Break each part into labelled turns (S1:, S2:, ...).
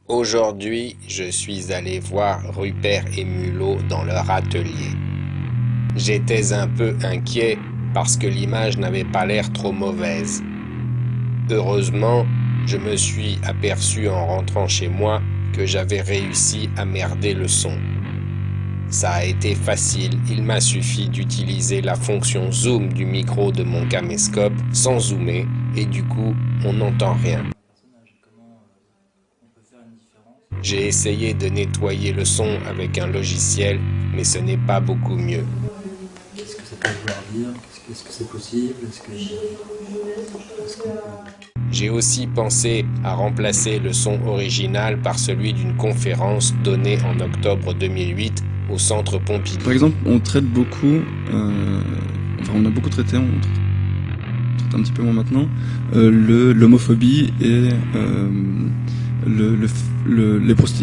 S1: Aujourd'hui, je suis allé voir Rupert et Mulot dans leur atelier. J'étais un peu inquiet parce que l'image n'avait pas l'air trop mauvaise. Heureusement, je me suis aperçu en rentrant chez moi que j'avais réussi à merder le son. Ça a été facile, il m'a suffi d'utiliser la fonction zoom du micro de mon caméscope sans zoomer et du coup, on n'entend rien. J'ai essayé de nettoyer le son avec un logiciel, mais ce n'est pas beaucoup mieux.
S2: Qu'est-ce que ça peut vouloir dire? Est-ce que c'est possible?
S1: J'ai aussi pensé à remplacer le son original par celui d'une conférence donnée en octobre 2008 au Centre Pompidou.
S3: Par exemple, on traite beaucoup, on a beaucoup traité, on traite un petit peu moins maintenant, l'homophobie et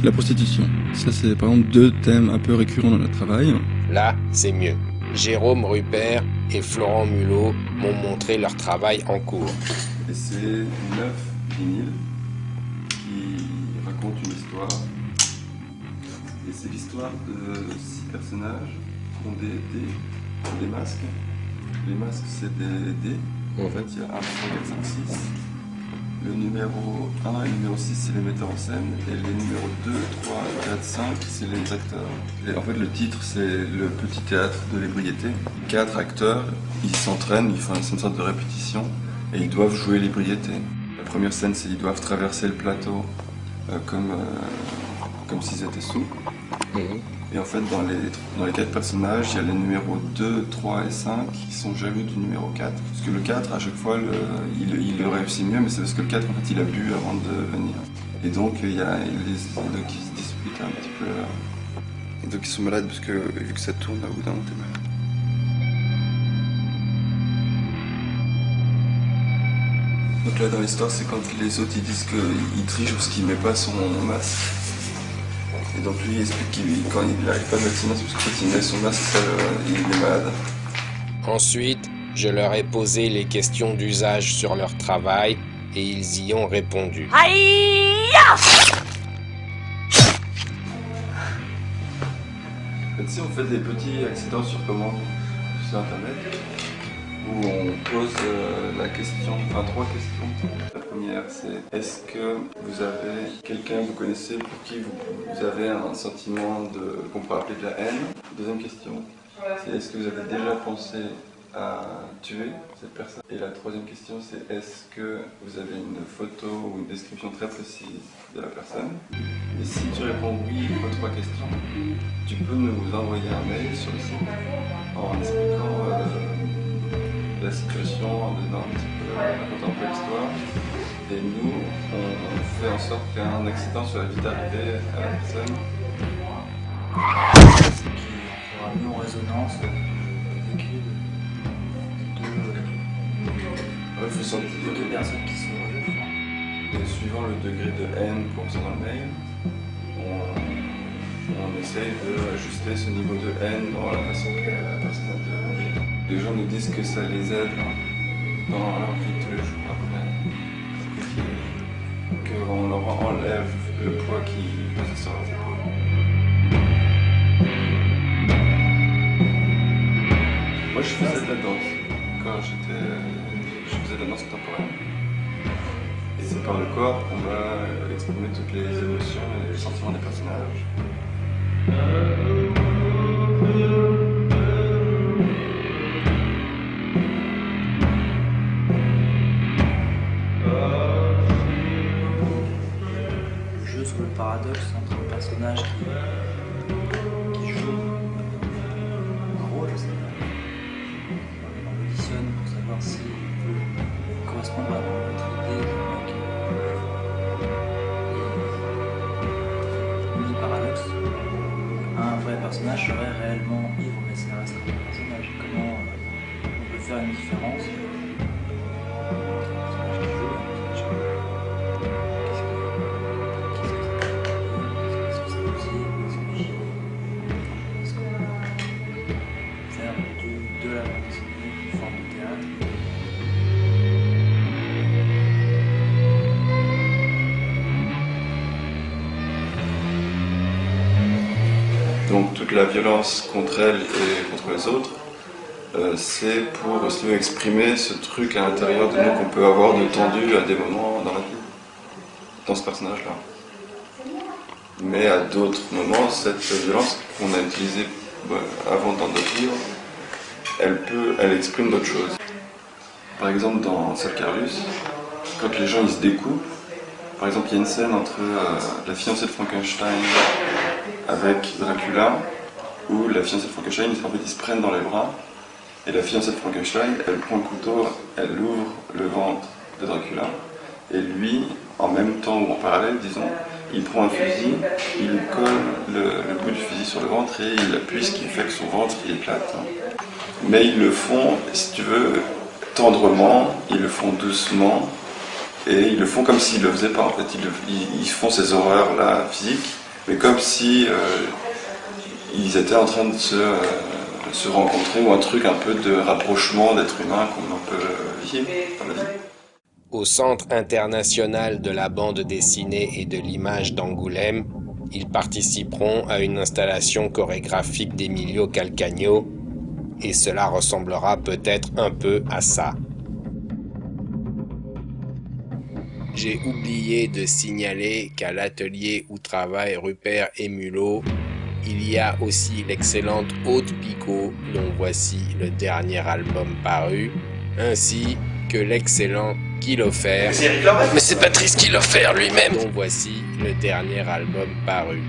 S3: la prostitution. Ça, c'est par exemple deux thèmes un peu récurrents dans notre travail.
S1: Là, c'est mieux. Jérôme Rupert et Florent Mulot m'ont montré leur travail en cours.
S3: Et c'est 9 vinyles qui racontent une histoire. Et c'est l'histoire de 6 personnages qui ont des masques. Les masques, c'est des dés. En fait, il y a 1, 3, 4, 5, 6. Le numéro 1 et le numéro 6, c'est les metteurs en scène. Et les numéros 2, 3, 4, 5, c'est les acteurs. Et en fait, le titre, c'est le petit théâtre de l'ébriété. 4 acteurs, ils s'entraînent, ils font une sorte de répétition. Et ils doivent jouer l'ébriété. La première scène, c'est qu'ils doivent traverser le plateau comme s'ils étaient sous. Et en fait, dans les 4 personnages, il y a les numéros 2, 3 et 5 qui sont jaloux du numéro 4. Parce que le 4, à chaque fois, il le réussit mieux, mais c'est parce que le 4, en fait, il a bu avant de venir. Et donc, il y a les deux qui se disputent un petit peu. Et donc, ils sont malades parce que, vu que ça tourne, à bout d'un moment, t'es malade. Donc là, dans l'histoire, c'est quand les autres ils disent qu'il triche parce qu'il met pas son masque. Et donc lui il explique quand il n'arrive pas à mettre son masque, parce que quand il met son masque, il est malade.
S1: Ensuite, je leur ai posé les questions d'usage sur leur travail et ils y ont répondu.
S3: Ici on fait des petits accidents sur commande sur internet où on pose la question, enfin 3 questions. La première c'est: est-ce que vous avez quelqu'un que vous connaissez pour qui vous avez un sentiment qu'on pourrait appeler de la haine? Deuxième question, c'est: est-ce que vous avez déjà pensé à tuer cette personne? Et la troisième question c'est: est-ce que vous avez une photo ou une description très précise de la personne? Et si tu réponds oui aux 3 questions, tu peux nous envoyer un mail sur le site en expliquant la situation, en donnant un petit peu, racontant un peu l'histoire. Et nous, on fait en sorte qu'un accident soit vite arrivé à la personne.
S2: Qui aura mis en résonance le vécu de deux personnes qui sont
S3: Et suivant le degré de haine qu'on sent dans le mail, on essaye d'ajuster ce niveau de haine dans la façon que la personne a de vivre. Les gens nous disent que ça les aide dans leur vie de tous les jours après. Qu'on leur enlève le poids qui pèse sur leurs épaules. Moi je faisais de la danse quand je faisais de la danse contemporaine. Et c'est par le corps qu'on va exprimer toutes les émotions et les sentiments des personnages.
S2: le jeu sur le paradoxe entre un personnage qui joue un rôle, on auditionne pour savoir s'il peut correspondre à notre idée et le paradoxe. Un vrai personnage serait réellement ivre, mais ça reste un personnage. Comment on peut faire une différence?
S3: Donc toute la violence contre elle et contre les autres, c'est pour aussi exprimer ce truc à l'intérieur de nous qu'on peut avoir de tendu à des moments dans la vie, dans ce personnage-là. Mais à d'autres moments, cette violence qu'on a utilisée avant dans d'autres livres, elle exprime d'autres choses. Par exemple, dans Salcarius, quand les gens ils se découpent, par exemple, il y a une scène entre la fiancée de Frankenstein avec Dracula, où la fiancée de Frankenstein, en fait, ils se prennent dans les bras, et la fiancée de Frankenstein, elle prend le couteau, elle ouvre le ventre de Dracula, et lui, en même temps ou en parallèle, disons, il prend un fusil, il colle le bout du fusil sur le ventre et il appuie, ce qui fait que son ventre il éclate. Mais ils le font, si tu veux, tendrement, ils le font doucement, et ils le font comme s'ils le faisaient pas. En fait, ils font ces horreurs-là physiques, mais comme si ils étaient en train de se rencontrer, ou un truc un peu de rapprochement d'être humain qu'on peut vivre dans la vie.
S1: Au Centre international de la bande dessinée et de l'image d'Angoulême, ils participeront à une installation chorégraphique d'Emilio Calcagno, et cela ressemblera peut-être un peu à ça. J'ai oublié de signaler qu'à l'atelier où travaillent Rupert et Mulot, il y a aussi l'excellente Aude Picot, dont voici le dernier album paru, ainsi que l'excellent Kilofer,
S4: Mais c'est Patrice Kilofer lui-même,
S1: dont voici le dernier album paru.